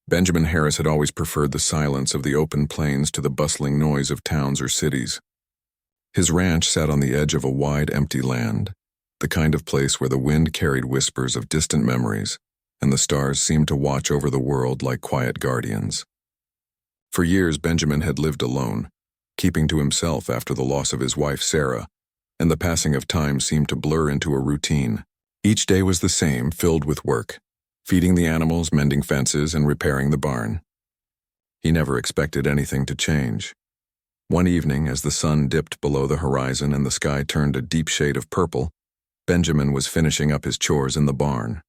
Benjamin Harris had always preferred the silence of the open plains to the bustling noise of towns or cities. His ranch sat on the edge of a wide, empty land, the kind of place where the wind carried whispers of distant memories, and the stars seemed to watch over the world like quiet guardians. For years, Benjamin had lived alone, keeping to himself after the loss of his wife, Sarah, and the passing of time seemed to blur into a routine. Each day was the same, filled with work, feeding the animals, mending fences, and repairing the barn. He never expected anything to change. One evening, as the sun dipped below the horizon and the sky turned a deep shade of purple, Benjamin was finishing up his chores in the barn.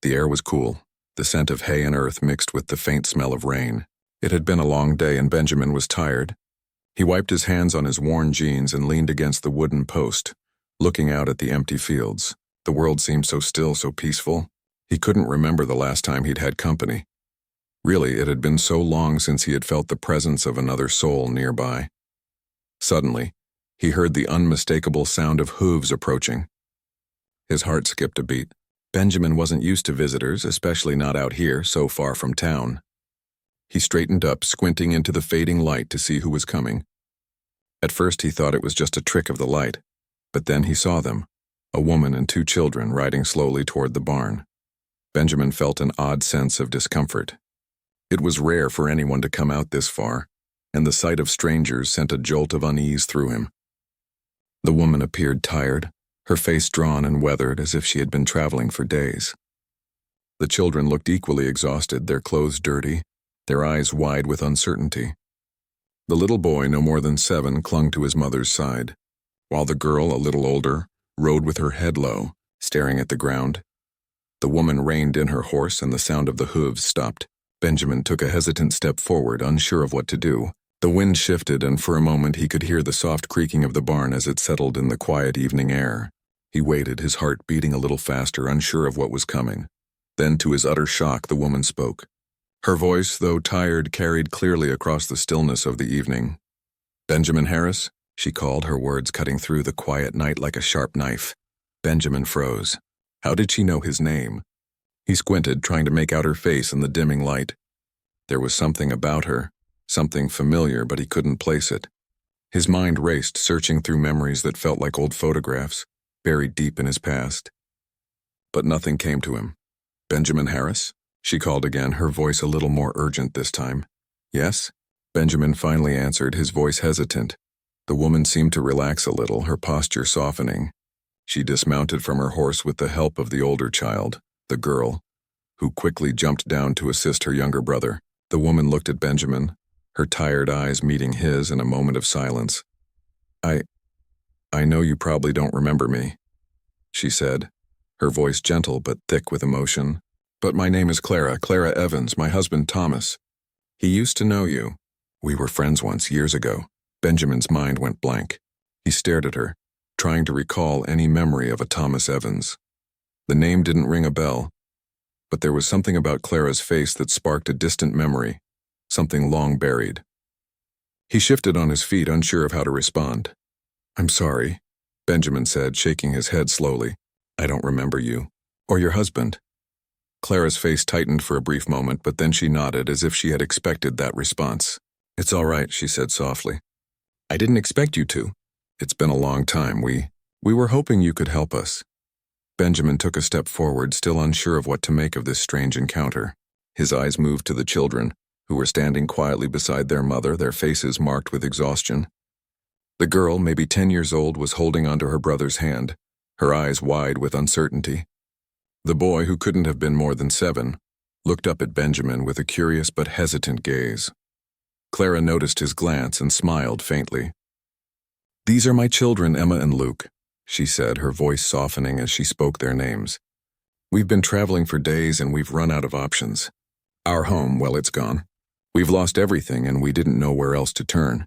The air was cool, the scent of hay and earth mixed with the faint smell of rain. It had been a long day and Benjamin was tired. He wiped his hands on his worn jeans and leaned against the wooden post, looking out at the empty fields. The world seemed so still, so peaceful. He couldn't remember the last time he'd had company. Really, it had been so long since he had felt the presence of another soul nearby. Suddenly, he heard the unmistakable sound of hooves approaching. His heart skipped a beat. Benjamin wasn't used to visitors, especially not out here, so far from town. He straightened up, squinting into the fading light to see who was coming. At first he thought it was just a trick of the light, but then he saw them, a woman and two children riding slowly toward the barn. Benjamin felt an odd sense of discomfort. It was rare for anyone to come out this far, and the sight of strangers sent a jolt of unease through him. The woman appeared tired, her face drawn and weathered as if she had been traveling for days. The children looked equally exhausted, their clothes dirty, their eyes wide with uncertainty. The little boy, no more than 7, clung to his mother's side, while the girl, a little older, rode with her head low, staring at the ground. The woman reined in her horse and the sound of the hooves stopped. Benjamin took a hesitant step forward, unsure of what to do. The wind shifted, and for a moment he could hear the soft creaking of the barn as it settled in the quiet evening air. He waited, his heart beating a little faster, unsure of what was coming. Then, to his utter shock, the woman spoke. Her voice, though tired, carried clearly across the stillness of the evening. "Benjamin Harris?" she called, her words cutting through the quiet night like a sharp knife. Benjamin froze. How did she know his name? He squinted, trying to make out her face in the dimming light. There was something about her, something familiar, but he couldn't place it. His mind raced, searching through memories that felt like old photographs, buried deep in his past. But nothing came to him. "Benjamin Harris?" she called again, her voice a little more urgent this time. "Yes?" Benjamin finally answered, his voice hesitant. The woman seemed to relax a little, her posture softening. She dismounted from her horse with the help of the older child, the girl, who quickly jumped down to assist her younger brother. The woman looked at Benjamin, her tired eyes meeting his in a moment of silence. I know you probably don't remember me," she said, her voice gentle but thick with emotion. "But my name is Clara Evans, my husband Thomas. He used to know you. We were friends once, years ago." Benjamin's mind went blank. He stared at her, trying to recall any memory of a Thomas Evans. The name didn't ring a bell, but there was something about Clara's face that sparked a distant memory, something long buried. He shifted on his feet, unsure of how to respond. "I'm sorry," Benjamin said, shaking his head slowly. "I don't remember you. Or your husband." Clara's face tightened for a brief moment, but then she nodded as if she had expected that response. "It's all right," she said softly. "I didn't expect you to. It's been a long time. We were hoping you could help us." Benjamin took a step forward, still unsure of what to make of this strange encounter. His eyes moved to the children, who were standing quietly beside their mother, their faces marked with exhaustion. The girl, maybe 10 years old, was holding onto her brother's hand, her eyes wide with uncertainty. The boy, who couldn't have been more than 7, looked up at Benjamin with a curious but hesitant gaze. Clara noticed his glance and smiled faintly. "These are my children, Emma and Luke," she said, her voice softening as she spoke their names. "We've been traveling for days and we've run out of options. Our home, well, it's gone. We've lost everything and we didn't know where else to turn."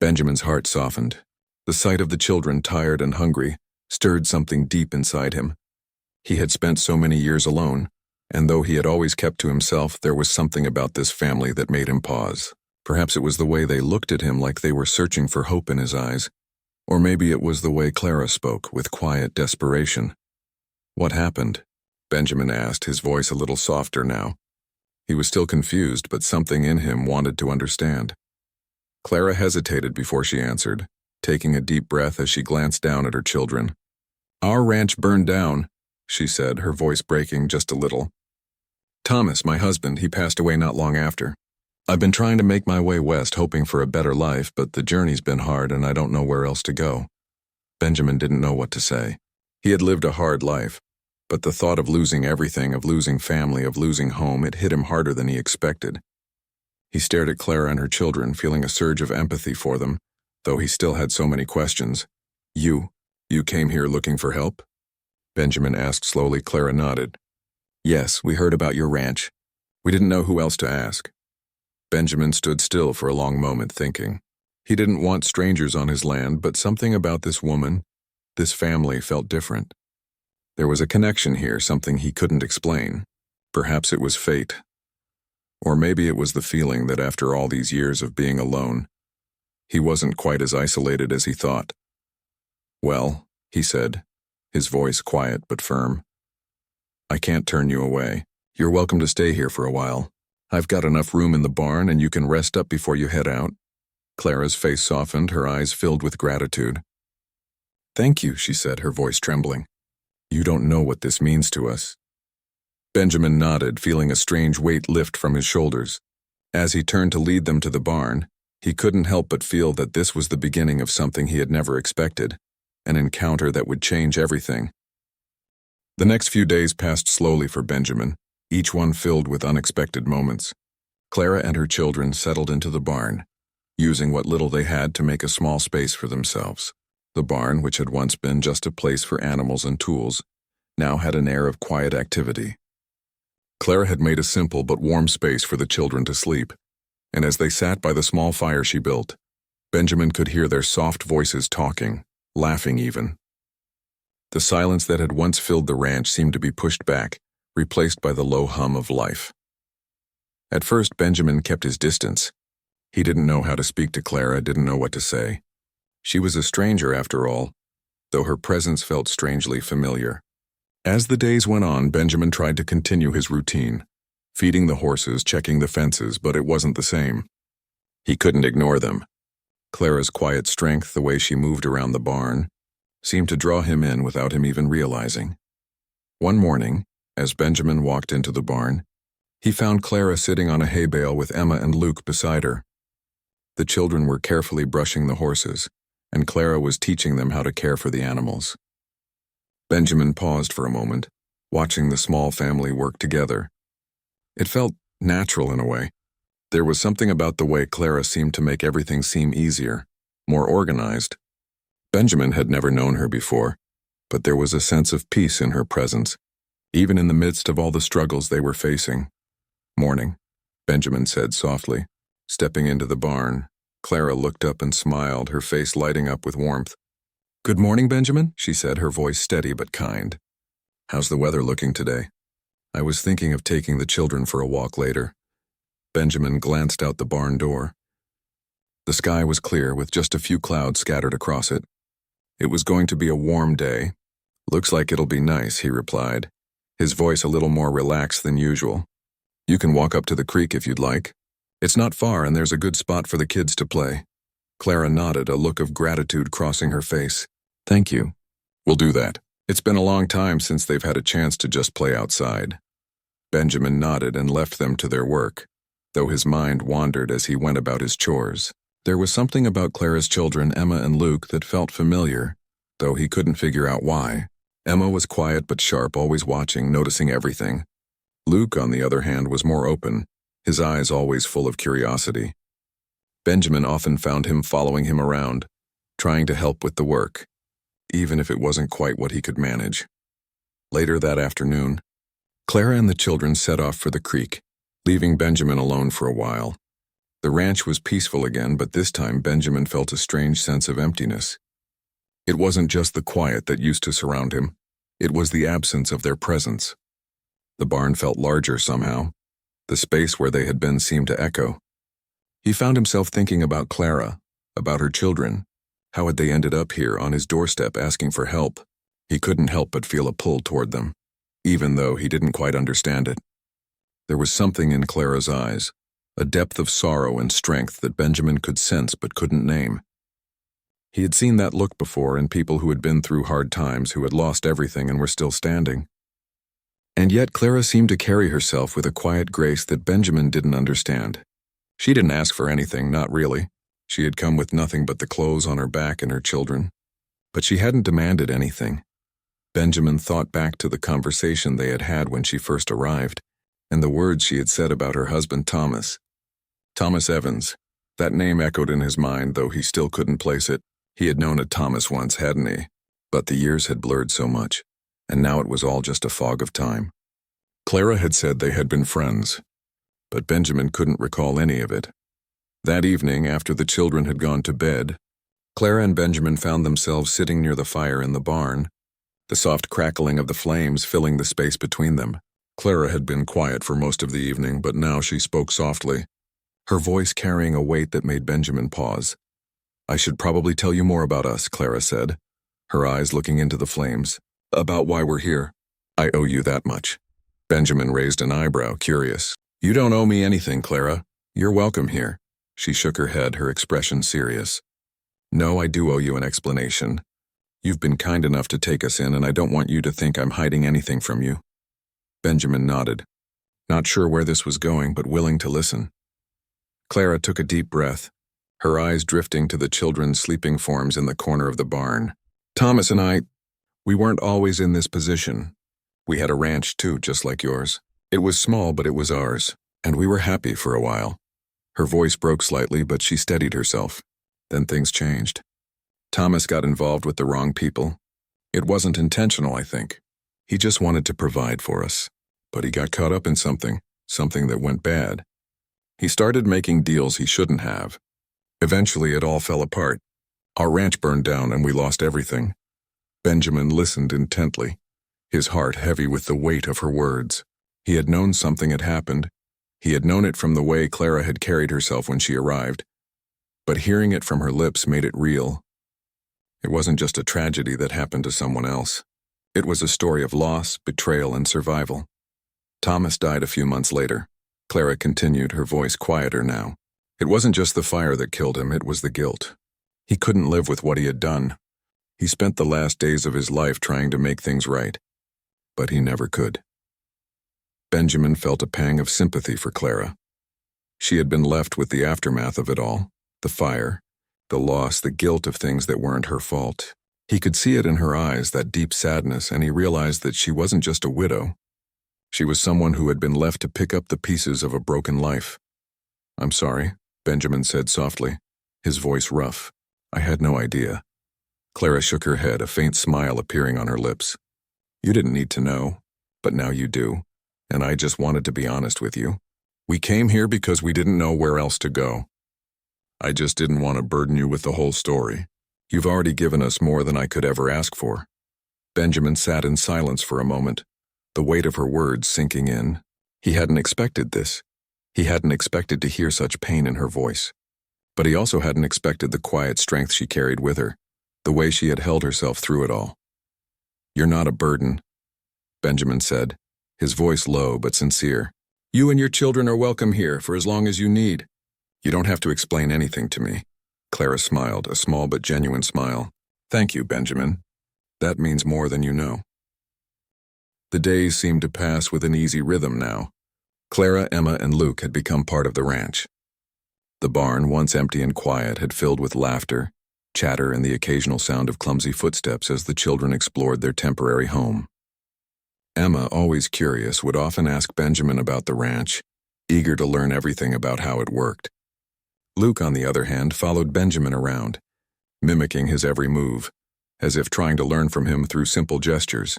Benjamin's heart softened. The sight of the children, tired and hungry, stirred something deep inside him. He had spent so many years alone, and though he had always kept to himself, there was something about this family that made him pause. Perhaps it was the way they looked at him like they were searching for hope in his eyes. Or maybe it was the way Clara spoke, with quiet desperation. "What happened?" Benjamin asked, his voice a little softer now. He was still confused, but something in him wanted to understand. Clara hesitated before she answered, taking a deep breath as she glanced down at her children. "Our ranch burned down," she said, her voice breaking just a little. "Thomas, my husband, he passed away not long after. I've been trying to make my way west, hoping for a better life, but the journey's been hard and I don't know where else to go." Benjamin didn't know what to say. He had lived a hard life, but the thought of losing everything, of losing family, of losing home, it hit him harder than he expected. He stared at Clara and her children, feeling a surge of empathy for them, though he still had so many questions. You came here looking for help?" Benjamin asked slowly. Clara nodded. "Yes, we heard about your ranch. We didn't know who else to ask." Benjamin stood still for a long moment, thinking. He didn't want strangers on his land, but something about this woman, this family, felt different. There was a connection here, something he couldn't explain. Perhaps it was fate. Or maybe it was the feeling that after all these years of being alone, he wasn't quite as isolated as he thought. "Well," he said, his voice quiet but firm, "I can't turn you away. You're welcome to stay here for a while. I've got enough room in the barn and you can rest up before you head out." Clara's face softened, her eyes filled with gratitude. "Thank you," she said, her voice trembling. "You don't know what this means to us." Benjamin nodded, feeling a strange weight lift from his shoulders. As he turned to lead them to the barn, he couldn't help but feel that this was the beginning of something he had never expected, an encounter that would change everything. The next few days passed slowly for Benjamin, each one filled with unexpected moments. Clara and her children settled into the barn, using what little they had to make a small space for themselves. The barn, which had once been just a place for animals and tools, now had an air of quiet activity. Clara had made a simple but warm space for the children to sleep, and as they sat by the small fire she built, Benjamin could hear their soft voices talking, laughing even. The silence that had once filled the ranch seemed to be pushed back, replaced by the low hum of life. At first, Benjamin kept his distance. He didn't know how to speak to Clara, didn't know what to say. She was a stranger after all, though her presence felt strangely familiar. As the days went on, Benjamin tried to continue his routine, feeding the horses, checking the fences, but it wasn't the same. He couldn't ignore them. Clara's quiet strength, the way she moved around the barn, seemed to draw him in without him even realizing. One morning, as Benjamin walked into the barn, he found Clara sitting on a hay bale with Emma and Luke beside her. The children were carefully brushing the horses, and Clara was teaching them how to care for the animals. Benjamin paused for a moment, watching the small family work together. It felt natural in a way. There was something about the way Clara seemed to make everything seem easier, more organized. Benjamin had never known her before, but there was a sense of peace in her presence, even in the midst of all the struggles they were facing. "Morning," Benjamin said softly. Stepping into the barn, Clara looked up and smiled, her face lighting up with warmth. "Good morning, Benjamin," she said, her voice steady but kind. "How's the weather looking today?" "I was thinking of taking the children for a walk later." Benjamin glanced out the barn door. The sky was clear, with just a few clouds scattered across it. It was going to be a warm day. "Looks like it'll be nice," he replied, his voice a little more relaxed than usual. "You can walk up to the creek if you'd like. It's not far and there's a good spot for the kids to play." Clara nodded, a look of gratitude crossing her face. "Thank you. We'll do that. It's been a long time since they've had a chance to just play outside." Benjamin nodded and left them to their work, though his mind wandered as he went about his chores. There was something about Clara's children, Emma and Luke, that felt familiar, though he couldn't figure out why. Emma was quiet but sharp, always watching, noticing everything. Luke, on the other hand, was more open, his eyes always full of curiosity. Benjamin often found him following him around, trying to help with the work, even if it wasn't quite what he could manage. Later that afternoon, Clara and the children set off for the creek, leaving Benjamin alone for a while. The ranch was peaceful again, but this time Benjamin felt a strange sense of emptiness. It wasn't just the quiet that used to surround him, it was the absence of their presence. The barn felt larger somehow. The space where they had been seemed to echo. He found himself thinking about Clara, about her children. How had they ended up here on his doorstep asking for help? He couldn't help but feel a pull toward them, even though he didn't quite understand it. There was something in Clara's eyes, a depth of sorrow and strength that Benjamin could sense but couldn't name. He had seen that look before in people who had been through hard times, who had lost everything and were still standing. And yet Clara seemed to carry herself with a quiet grace that Benjamin didn't understand. She didn't ask for anything, not really. She had come with nothing but the clothes on her back and her children. But she hadn't demanded anything. Benjamin thought back to the conversation they had had when she first arrived, and the words she had said about her husband Thomas. Thomas Evans. That name echoed in his mind, though he still couldn't place it. He had known a Thomas once, hadn't he? But the years had blurred so much, and now it was all just a fog of time. Clara had said they had been friends, but Benjamin couldn't recall any of it. That evening, after the children had gone to bed, Clara and Benjamin found themselves sitting near the fire in the barn, the soft crackling of the flames filling the space between them. Clara had been quiet for most of the evening, but now she spoke softly, her voice carrying a weight that made Benjamin pause. "I should probably tell you more about us," Clara said, her eyes looking into the flames. "About why we're here. I owe you that much." Benjamin raised an eyebrow, curious. "You don't owe me anything, Clara. You're welcome here." She shook her head, her expression serious. "No, I do owe you an explanation. You've been kind enough to take us in, and I don't want you to think I'm hiding anything from you." Benjamin nodded, not sure where this was going, but willing to listen. Clara took a deep breath, her eyes drifting to the children's sleeping forms in the corner of the barn. "Thomas and we weren't always in this position. We had a ranch too, just like yours. It was small, but it was ours, and we were happy for a while." Her voice broke slightly, but she steadied herself. Then things changed. Thomas got involved with the wrong people. It wasn't intentional, I think. He just wanted to provide for us. But he got caught up in something that went bad. He started making deals he shouldn't have. Eventually, it all fell apart. Our ranch burned down and we lost everything. Benjamin listened intently, his heart heavy with the weight of her words. He had known something had happened. He had known it from the way Clara had carried herself when she arrived. But hearing it from her lips made it real. It wasn't just a tragedy that happened to someone else. It was a story of loss, betrayal, and survival. Thomas died a few months later. Clara continued, her voice quieter now. It wasn't just the fire that killed him, it was the guilt. He couldn't live with what he had done. He spent the last days of his life trying to make things right, but he never could. Benjamin felt a pang of sympathy for Clara. She had been left with the aftermath of it all, the fire, the loss, the guilt of things that weren't her fault. He could see it in her eyes, that deep sadness, and he realized that she wasn't just a widow. She was someone who had been left to pick up the pieces of a broken life. "I'm sorry," Benjamin said softly, his voice rough. "I had no idea." Clara shook her head, a faint smile appearing on her lips. "You didn't need to know, but now you do, and I just wanted to be honest with you. We came here because we didn't know where else to go. I just didn't want to burden you with the whole story. You've already given us more than I could ever ask for." Benjamin sat in silence for a moment, the weight of her words sinking in. He hadn't expected this. He hadn't expected to hear such pain in her voice. But he also hadn't expected the quiet strength she carried with her, the way she had held herself through it all. "You're not a burden," Benjamin said, his voice low but sincere. "You and your children are welcome here for as long as you need. You don't have to explain anything to me." Clara smiled, a small but genuine smile. "Thank you, Benjamin. That means more than you know." The days seemed to pass with an easy rhythm now. Clara, Emma, and Luke had become part of the ranch. The barn, once empty and quiet, had filled with laughter, chatter, and the occasional sound of clumsy footsteps as the children explored their temporary home. Emma, always curious, would often ask Benjamin about the ranch, eager to learn everything about how it worked. Luke, on the other hand, followed Benjamin around, mimicking his every move, as if trying to learn from him through simple gestures.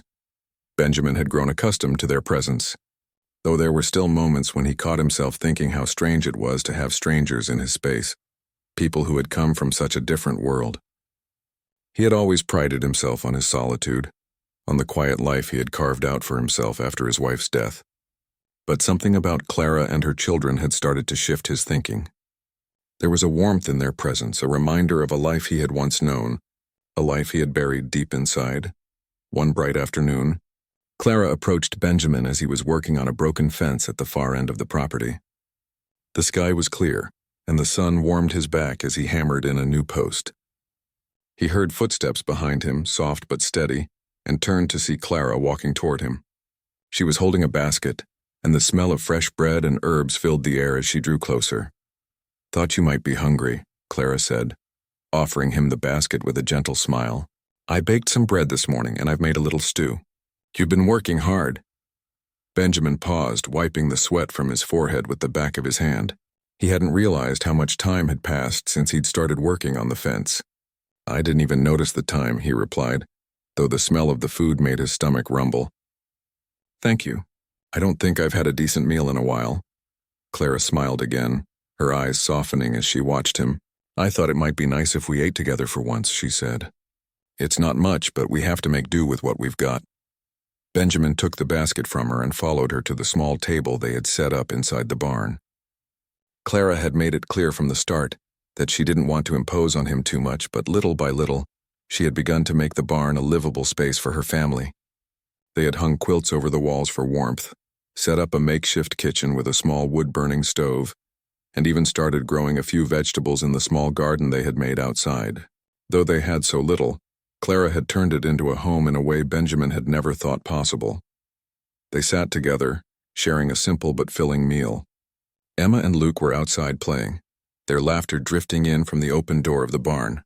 Benjamin had grown accustomed to their presence, though there were still moments when he caught himself thinking how strange it was to have strangers in his space, people who had come from such a different world. He had always prided himself on his solitude, on the quiet life he had carved out for himself after his wife's death. But something about Clara and her children had started to shift his thinking. There was a warmth in their presence, a reminder of a life he had once known, a life he had buried deep inside. One bright afternoon, Clara approached Benjamin as he was working on a broken fence at the far end of the property. The sky was clear, and the sun warmed his back as he hammered in a new post. He heard footsteps behind him, soft but steady, and turned to see Clara walking toward him. She was holding a basket, and the smell of fresh bread and herbs filled the air as she drew closer. "Thought you might be hungry," Clara said, offering him the basket with a gentle smile. "I baked some bread this morning, and I've made a little stew. You've been working hard." Benjamin paused, wiping the sweat from his forehead with the back of his hand. He hadn't realized how much time had passed since he'd started working on the fence. "I didn't even notice the time," he replied, though the smell of the food made his stomach rumble. "Thank you. I don't think I've had a decent meal in a while." Clara smiled again, her eyes softening as she watched him. "I thought it might be nice if we ate together for once," she said. "It's not much, but we have to make do with what we've got." Benjamin took the basket from her and followed her to the small table they had set up inside the barn. Clara had made it clear from the start that she didn't want to impose on him too much, but little by little, she had begun to make the barn a livable space for her family. They had hung quilts over the walls for warmth, set up a makeshift kitchen with a small wood-burning stove, and even started growing a few vegetables in the small garden they had made outside. Though they had so little, Clara had turned it into a home in a way Benjamin had never thought possible. They sat together, sharing a simple but filling meal. Emma and Luke were outside playing, their laughter drifting in from the open door of the barn.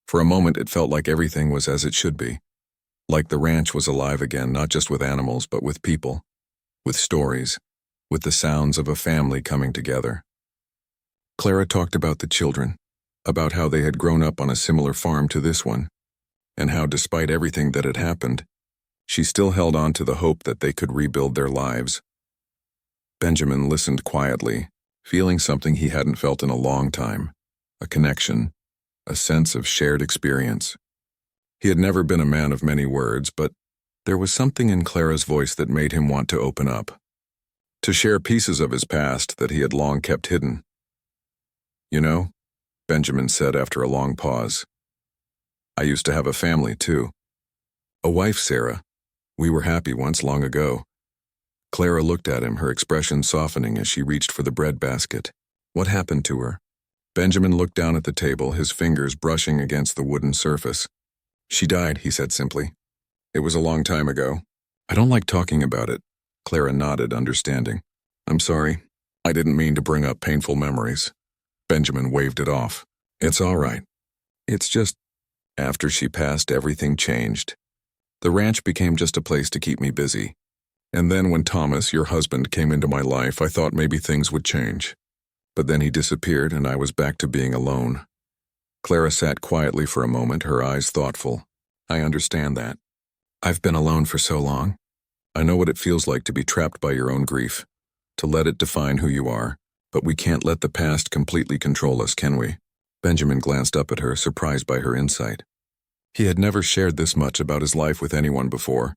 For a moment it felt like everything was as it should be. Like the ranch was alive again, not just with animals, but with people, with stories, with the sounds of a family coming together. Clara talked about the children, about how they had grown up on a similar farm to this one, and how despite everything that had happened, she still held on to the hope that they could rebuild their lives. Benjamin listened quietly, feeling something he hadn't felt in a long time, a connection, a sense of shared experience. He had never been a man of many words, but there was something in Clara's voice that made him want to open up, to share pieces of his past that he had long kept hidden. "You know," Benjamin said after a long pause, "I used to have a family, too. A wife, Sarah. We were happy once long ago." Clara looked at him, her expression softening as she reached for the bread basket. "What happened to her?" Benjamin looked down at the table, his fingers brushing against the wooden surface. "She died," he said simply. "It was a long time ago. I don't like talking about it." Clara nodded, understanding. "I'm sorry. I didn't mean to bring up painful memories." Benjamin waved it off. "It's all right. It's just, after she passed, everything changed. The ranch became just a place to keep me busy. And then when Thomas, your husband, came into my life, I thought maybe things would change. But then he disappeared and I was back to being alone." Clara sat quietly for a moment, her eyes thoughtful. "I understand that. I've been alone for so long. I know what it feels like to be trapped by your own grief, to let it define who you are, but we can't let the past completely control us, can we?" Benjamin glanced up at her, surprised by her insight. He had never shared this much about his life with anyone before,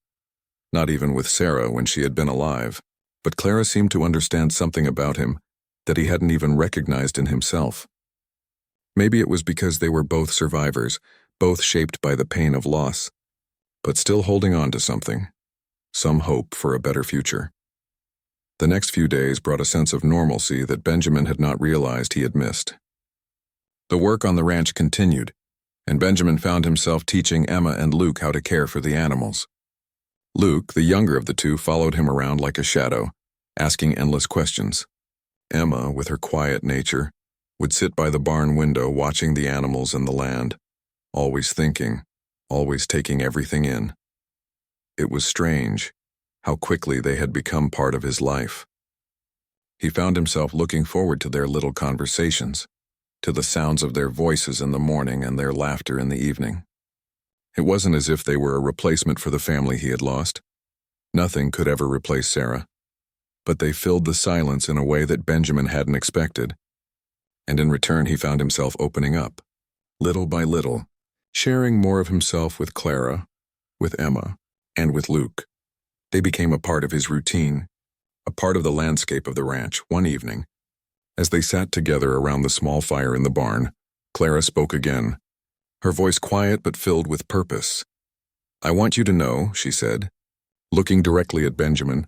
not even with Sarah when she had been alive, but Clara seemed to understand something about him that he hadn't even recognized in himself. Maybe it was because they were both survivors, both shaped by the pain of loss, but still holding on to something, some hope for a better future. The next few days brought a sense of normalcy that Benjamin had not realized he had missed. The work on the ranch continued, and Benjamin found himself teaching Emma and Luke how to care for the animals. Luke, the younger of the two, followed him around like a shadow, asking endless questions. Emma, with her quiet nature, would sit by the barn window watching the animals and the land, always thinking, always taking everything in. It was strange how quickly they had become part of his life. He found himself looking forward to their little conversations, to the sounds of their voices in the morning and their laughter in the evening. It wasn't as if they were a replacement for the family he had lost. Nothing could ever replace Sarah. But they filled the silence in a way that Benjamin hadn't expected. And in return he found himself opening up, little by little, sharing more of himself with Clara, with Emma, and with Luke. They became a part of his routine, a part of the landscape of the ranch. One evening, as they sat together around the small fire in the barn, Clara spoke again, her voice quiet but filled with purpose. "I want you to know," she said, looking directly at Benjamin,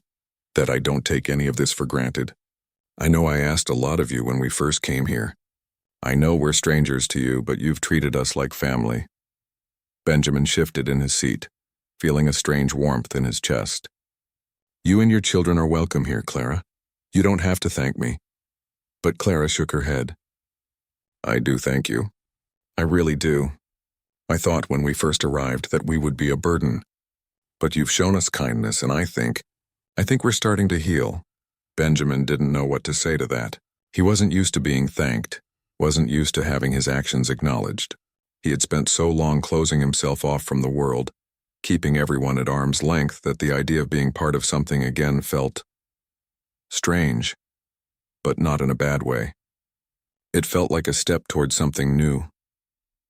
that I don't take any of this for granted. I know I asked a lot of you when we first came here. I know we're strangers to you, but you've treated us like family. Benjamin shifted in his seat, feeling a strange warmth in his chest. You and your children are welcome here, Clara. You don't have to thank me. But Clara shook her head. I do thank you. I really do. I thought when we first arrived that we would be a burden. But you've shown us kindness, and I think we're starting to heal. Benjamin didn't know what to say to that. He wasn't used to being thanked, wasn't used to having his actions acknowledged. He had spent so long closing himself off from the world, keeping everyone at arm's length, that the idea of being part of something again felt strange, but not in a bad way. It felt like a step toward something new.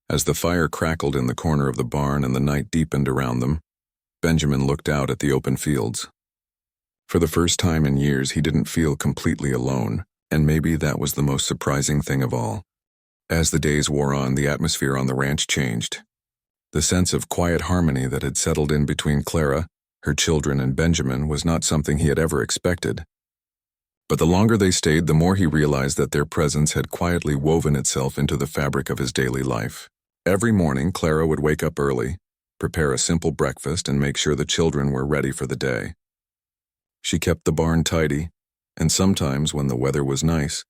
As the fire crackled in the corner of the barn and the night deepened around them, Benjamin looked out at the open fields. For the first time in years, he didn't feel completely alone, and maybe that was the most surprising thing of all. As the days wore on, the atmosphere on the ranch changed. The sense of quiet harmony that had settled in between Clara, her children, and Benjamin was not something he had ever expected. But the longer they stayed, the more he realized that their presence had quietly woven itself into the fabric of his daily life. Every morning, Clara would wake up early, prepare a simple breakfast, and make sure the children were ready for the day. She kept the barn tidy, and sometimes, when the weather was nice,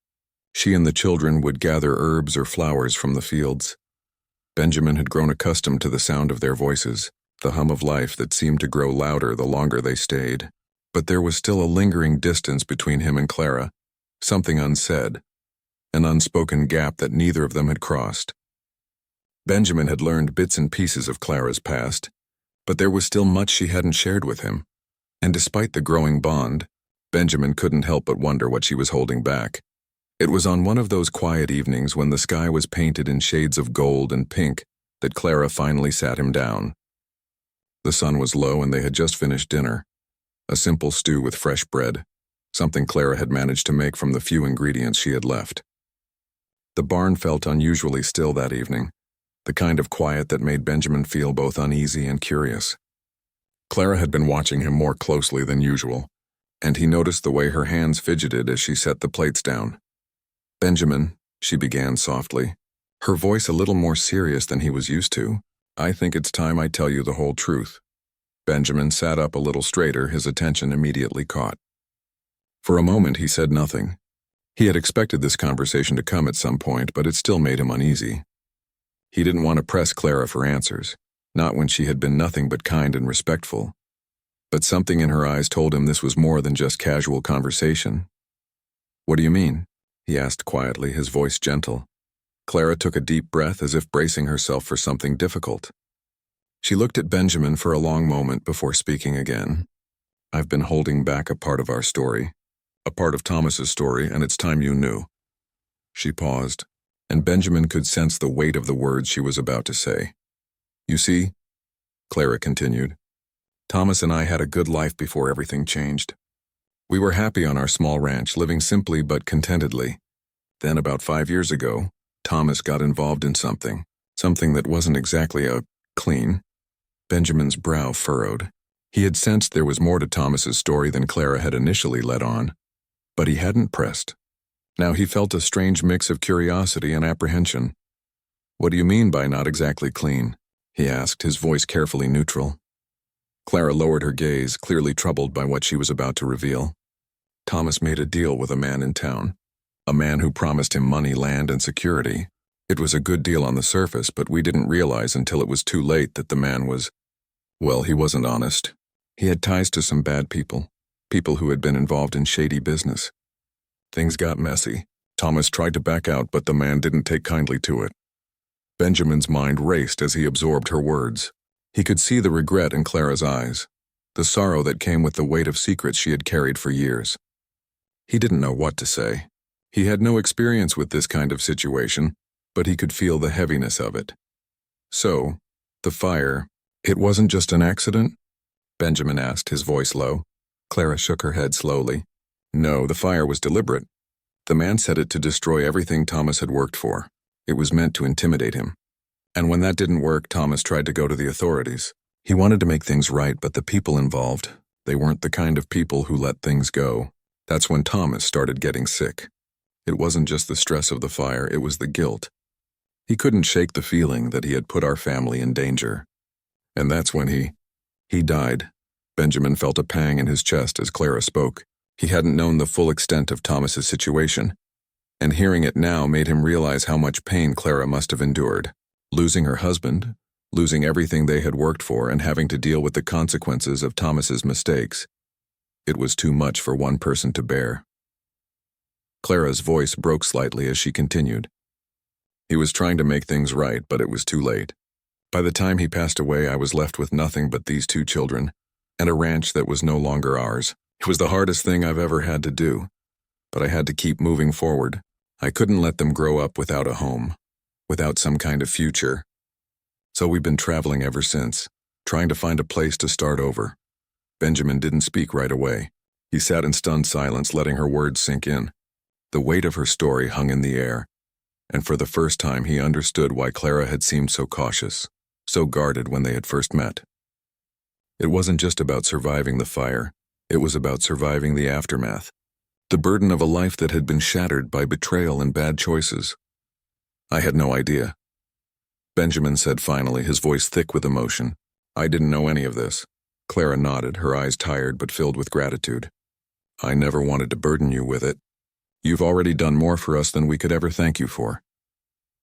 she and the children would gather herbs or flowers from the fields. Benjamin had grown accustomed to the sound of their voices, the hum of life that seemed to grow louder the longer they stayed. But there was still a lingering distance between him and Clara, something unsaid, an unspoken gap that neither of them had crossed. Benjamin had learned bits and pieces of Clara's past, but there was still much she hadn't shared with him. And despite the growing bond, Benjamin couldn't help but wonder what she was holding back. It was on one of those quiet evenings when the sky was painted in shades of gold and pink that Clara finally sat him down. The sun was low and they had just finished dinner, a simple stew with fresh bread, something Clara had managed to make from the few ingredients she had left. The barn felt unusually still that evening, the kind of quiet that made Benjamin feel both uneasy and curious. Clara had been watching him more closely than usual, and he noticed the way her hands fidgeted as she set the plates down. Benjamin, she began softly, her voice a little more serious than he was used to, I think it's time I tell you the whole truth. Benjamin sat up a little straighter, his attention immediately caught. For a moment he said nothing. He had expected this conversation to come at some point, but it still made him uneasy. He didn't want to press Clara for answers, not when she had been nothing but kind and respectful. But something in her eyes told him this was more than just casual conversation. What do you mean? He asked quietly, his voice gentle. Clara took a deep breath as if bracing herself for something difficult. She looked at Benjamin for a long moment before speaking again. I've been holding back a part of our story, a part of Thomas's story, and it's time you knew. She paused, and Benjamin could sense the weight of the words she was about to say. You see, Clara continued, Thomas and I had a good life before everything changed. We were happy on our small ranch, living simply but contentedly. Then about 5 years ago, Thomas got involved in something that wasn't exactly clean. Benjamin's brow furrowed. He had sensed there was more to Thomas's story than Clara had initially let on, but he hadn't pressed. Now he felt a strange mix of curiosity and apprehension. What do you mean by not exactly clean? He asked, his voice carefully neutral. Clara lowered her gaze, clearly troubled by what she was about to reveal. Thomas made a deal with a man in town, a man who promised him money, land, and security. It was a good deal on the surface, but we didn't realize until it was too late that the man was, well, he wasn't honest. He had ties to some bad people who had been involved in shady business. Things got messy. Thomas tried to back out, but the man didn't take kindly to it. Benjamin's mind raced as he absorbed her words. He could see the regret in Clara's eyes, the sorrow that came with the weight of secrets she had carried for years. He didn't know what to say. He had no experience with this kind of situation, but he could feel the heaviness of it. So, the fire, it wasn't just an accident? Benjamin asked, his voice low. Clara shook her head slowly. No, the fire was deliberate. The man set it to destroy everything Thomas had worked for. It was meant to intimidate him. And when that didn't work, Thomas tried to go to the authorities. He wanted to make things right, but the people involved, They weren't the kind of people who let things go. That's when Thomas started getting sick. It wasn't just the stress of the fire, it was the guilt. He couldn't shake the feeling that he had put our family in danger. And that's when he died. Benjamin felt a pang in his chest as Clara spoke. He hadn't known the full extent of Thomas's situation, and hearing it now made him realize how much pain Clara must have endured. Losing her husband, losing everything they had worked for, and having to deal with the consequences of Thomas's mistakes. It was too much for one person to bear. Clara's voice broke slightly as she continued. He was trying to make things right, but it was too late. By the time he passed away, I was left with nothing but these 2 children, and a ranch that was no longer ours. It was the hardest thing I've ever had to do, but I had to keep moving forward. I couldn't let them grow up without a home, without some kind of future. So we've been traveling ever since, trying to find a place to start over. Benjamin didn't speak right away. He sat in stunned silence, letting her words sink in. The weight of her story hung in the air, and for the first time he understood why Clara had seemed so cautious, so guarded when they had first met. It wasn't just about surviving the fire, it was about surviving the aftermath, the burden of a life that had been shattered by betrayal and bad choices. I had no idea. Benjamin said finally, his voice thick with emotion. I didn't know any of this. Clara nodded, her eyes tired but filled with gratitude. I never wanted to burden you with it. You've already done more for us than we could ever thank you for.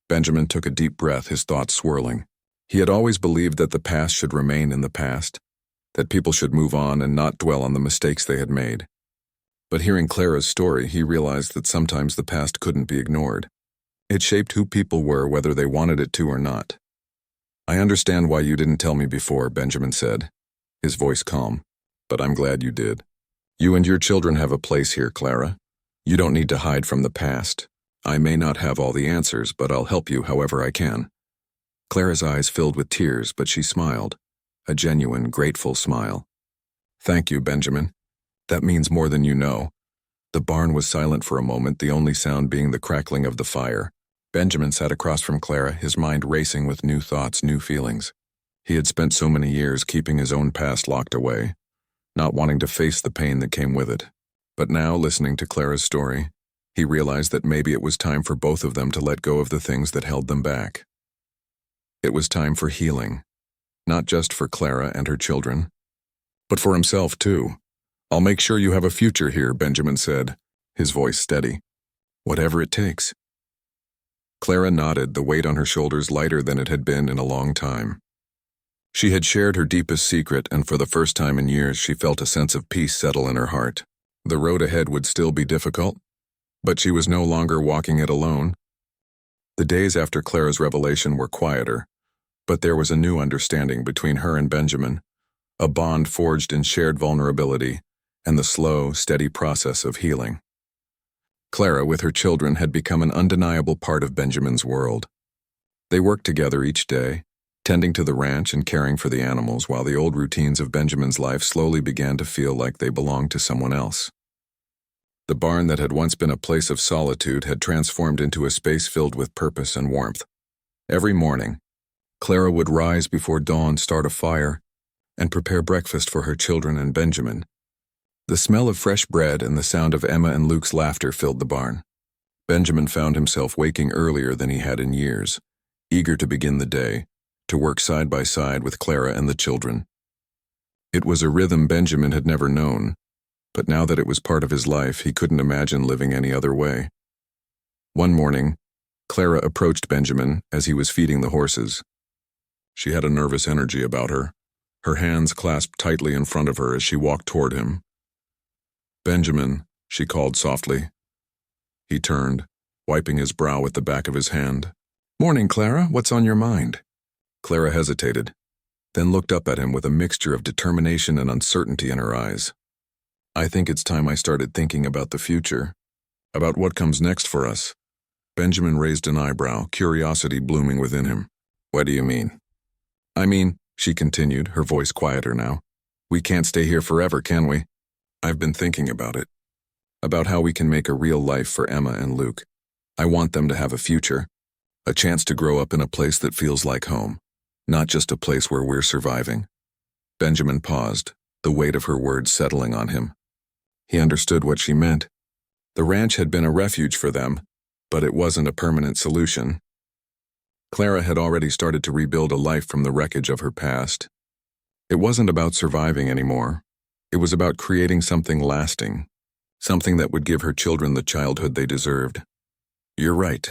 Benjamin took a deep breath, his thoughts swirling. He had always believed that the past should remain in the past, that people should move on and not dwell on the mistakes they had made. But hearing Clara's story, he realized that sometimes the past couldn't be ignored. It shaped who people were, whether they wanted it to or not. I understand why you didn't tell me before, Benjamin said, his voice calm, but I'm glad you did. You and your children have a place here, Clara. You don't need to hide from the past. I may not have all the answers, but I'll help you however I can. Clara's eyes filled with tears, but she smiled, a genuine, grateful smile. Thank you, Benjamin. That means more than you know. The barn was silent for a moment, the only sound being the crackling of the fire. Benjamin sat across from Clara, his mind racing with new thoughts, new feelings. He had spent so many years keeping his own past locked away, not wanting to face the pain that came with it. But now, listening to Clara's story, he realized that maybe it was time for both of them to let go of the things that held them back. It was time for healing, not just for Clara and her children, but for himself too. I'll make sure you have a future here, Benjamin said, his voice steady. Whatever it takes. Clara nodded, the weight on her shoulders lighter than it had been in a long time. She had shared her deepest secret, and for the first time in years she felt a sense of peace settle in her heart. The road ahead would still be difficult, but she was no longer walking it alone. The days after Clara's revelation were quieter, but there was a new understanding between her and Benjamin, a bond forged in shared vulnerability and the slow, steady process of healing. Clara, with her children, had become an undeniable part of Benjamin's world. They worked together each day, tending to the ranch and caring for the animals, while the old routines of Benjamin's life slowly began to feel like they belonged to someone else. The barn that had once been a place of solitude had transformed into a space filled with purpose and warmth. Every morning, Clara would rise before dawn, start a fire, and prepare breakfast for her children and Benjamin. The smell of fresh bread and the sound of Emma and Luke's laughter filled the barn. Benjamin found himself waking earlier than he had in years, eager to begin the day, to work side by side with Clara and the children. It was a rhythm Benjamin had never known, but now that it was part of his life, he couldn't imagine living any other way. One morning, Clara approached Benjamin as he was feeding the horses. She had a nervous energy about her, her hands clasped tightly in front of her as she walked toward him. Benjamin, she called softly. He turned, wiping his brow with the back of his hand. Morning, Clara, what's on your mind? Clara hesitated, then looked up at him with a mixture of determination and uncertainty in her eyes. I think it's time I started thinking about the future, about what comes next for us. Benjamin raised an eyebrow, curiosity blooming within him. What do you mean? I mean, she continued, her voice quieter now. We can't stay here forever, can we? I've been thinking about it. About how we can make a real life for Emma and Luke. I want them to have a future, a chance to grow up in a place that feels like home, not just a place where we're surviving. Benjamin paused, the weight of her words settling on him. He understood what she meant. The ranch had been a refuge for them, but it wasn't a permanent solution. Clara had already started to rebuild a life from the wreckage of her past. It wasn't about surviving anymore. It was about creating something lasting, something that would give her children the childhood they deserved. "You're right,"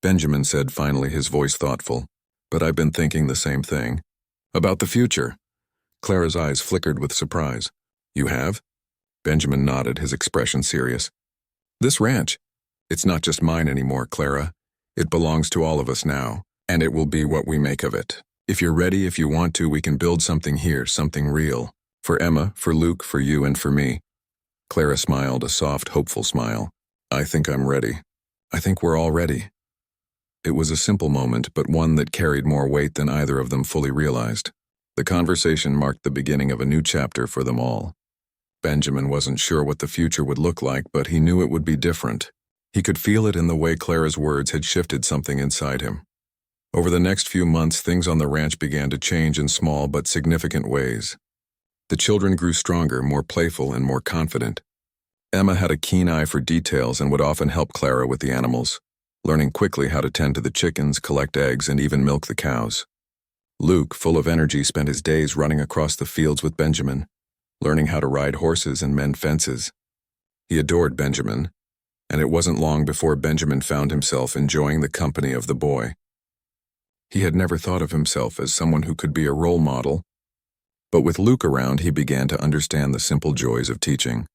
Benjamin said finally, his voice thoughtful. "But I've been thinking the same thing. About the future." Clara's eyes flickered with surprise. "You have?" Benjamin nodded, his expression serious. "This ranch, it's not just mine anymore, Clara. It belongs to all of us now, and it will be what we make of it. If you're ready, if you want to, we can build something here, something real. For Emma, for Luke, for you, and for me." Clara smiled, a soft, hopeful smile. "I think I'm ready. I think we're all ready." It was a simple moment, but one that carried more weight than either of them fully realized. The conversation marked the beginning of a new chapter for them all. Benjamin wasn't sure what the future would look like, but he knew it would be different. He could feel it in the way Clara's words had shifted something inside him. Over the next few months, things on the ranch began to change in small but significant ways. The children grew stronger, more playful, and more confident. Emma had a keen eye for details and would often help Clara with the animals, learning quickly how to tend to the chickens, collect eggs, and even milk the cows. Luke, full of energy, spent his days running across the fields with Benjamin, learning how to ride horses and mend fences. He adored Benjamin, and it wasn't long before Benjamin found himself enjoying the company of the boy. He had never thought of himself as someone who could be a role model, but with Luke around, he began to understand the simple joys of teaching,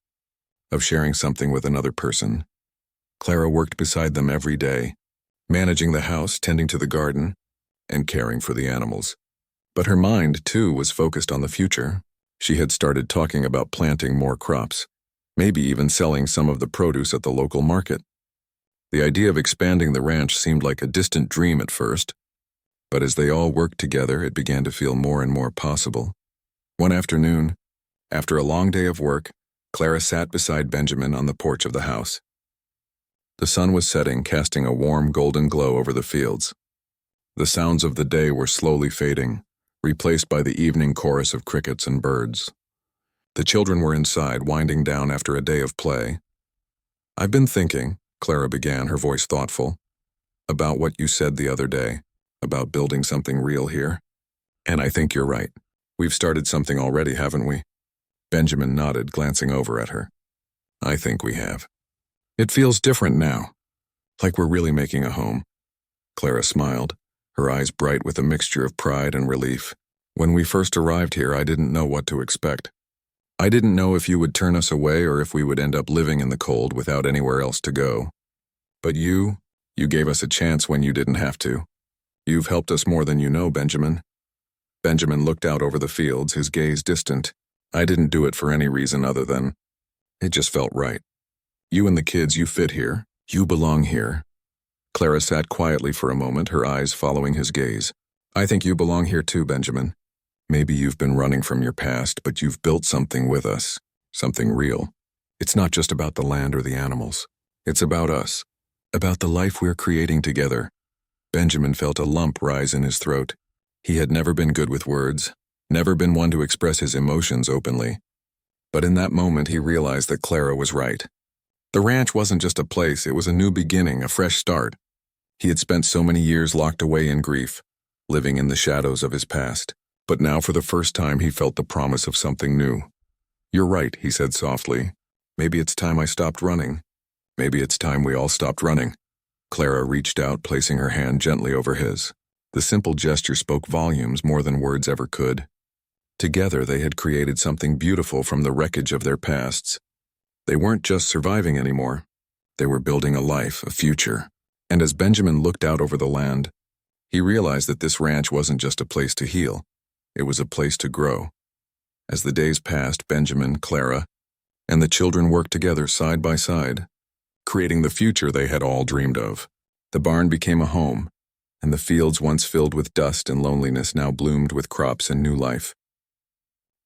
of sharing something with another person. Clara worked beside them every day, managing the house, tending to the garden, and caring for the animals. But her mind, too, was focused on the future. She had started talking about planting more crops, maybe even selling some of the produce at the local market. The idea of expanding the ranch seemed like a distant dream at first, but as they all worked together, it began to feel more and more possible. One afternoon, after a long day of work, Clara sat beside Benjamin on the porch of the house. The sun was setting, casting a warm golden glow over the fields. The sounds of the day were slowly fading, replaced by the evening chorus of crickets and birds. The children were inside, winding down after a day of play. "I've been thinking," Clara began, her voice thoughtful, "about what you said the other day, about building something real here. And I think you're right. We've started something already, haven't we?" Benjamin nodded, glancing over at her. "I think we have. It feels different now, like we're really making a home." Clara smiled, her eyes bright with a mixture of pride and relief. "When we first arrived here, I didn't know what to expect. I didn't know if you would turn us away or if we would end up living in the cold without anywhere else to go. But you gave us a chance when you didn't have to. You've helped us more than you know, Benjamin." Benjamin looked out over the fields, his gaze distant. "I didn't do it for any reason other than it just felt right. You and the kids, you fit here. You belong here." Clara sat quietly for a moment, her eyes following his gaze. "I think you belong here too, Benjamin. Maybe you've been running from your past, but you've built something with us, something real. It's not just about the land or the animals. It's about us, about the life we're creating together." Benjamin felt a lump rise in his throat. He had never been good with words, never been one to express his emotions openly. But in that moment, he realized that Clara was right. The ranch wasn't just a place, it was a new beginning, a fresh start. He had spent so many years locked away in grief, living in the shadows of his past. But now for the first time he felt the promise of something new. "You're right," he said softly. "Maybe it's time I stopped running. Maybe it's time we all stopped running." Clara reached out, placing her hand gently over his. The simple gesture spoke volumes, more than words ever could. Together they had created something beautiful from the wreckage of their pasts. They weren't just surviving anymore. They were building a life, a future. And as Benjamin looked out over the land, he realized that this ranch wasn't just a place to heal. It was a place to grow. As the days passed, Benjamin, Clara, and the children worked together side by side, creating the future they had all dreamed of. The barn became a home, and the fields once filled with dust and loneliness now bloomed with crops and new life.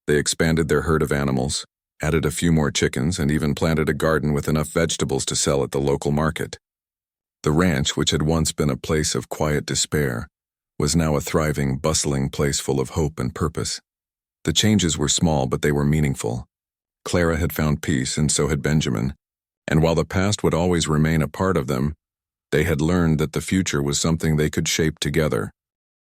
They expanded their herd of animals, added a few more chickens, and even planted a garden with enough vegetables to sell at the local market. The ranch, which had once been a place of quiet despair, was now a thriving, bustling place full of hope and purpose. The changes were small, but they were meaningful. Clara had found peace, and so had Benjamin. And while the past would always remain a part of them, they had learned that the future was something they could shape together.